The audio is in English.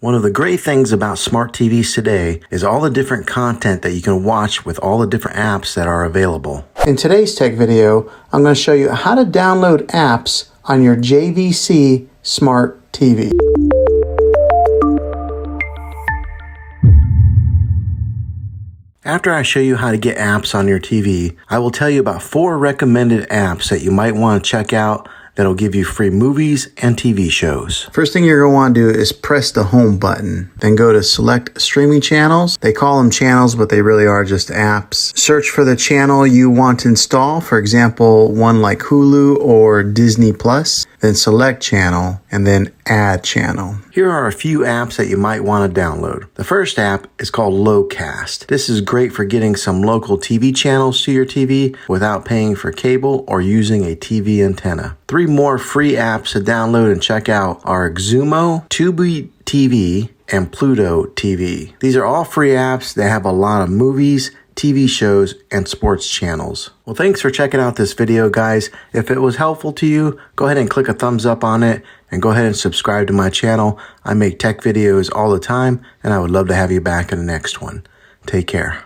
One of the great things about smart TVs today is all the different content that you can watch with all the different apps that are available. In today's tech video, I'm going to show you how to download apps on your JVC smart TV. After I show you how to get apps on your TV, I will tell you about 4 recommended apps that you might want to check out that'll give you free movies and TV shows. First thing you're going to want to do is press the home button. Then go to select streaming channels. They call them channels, but they really are just apps. Search for the channel you want to install. For example, one like Hulu or Disney Plus. Then select channel and then add channel. Here are a few apps that you might want to download. The first app is called LowCast. This is great for getting some local TV channels to your TV without paying for cable or using a TV antenna. 3 more free apps to download and check out are Xumo, Tubi TV, and Pluto TV. These are all free apps that have a lot of movies, TV shows, and sports channels. Well, thanks for checking out this video, guys. If it was helpful to you, go ahead and click a thumbs up on it and go ahead and subscribe to my channel. I make tech videos all the time, and I would love to have you back in the next one. Take care.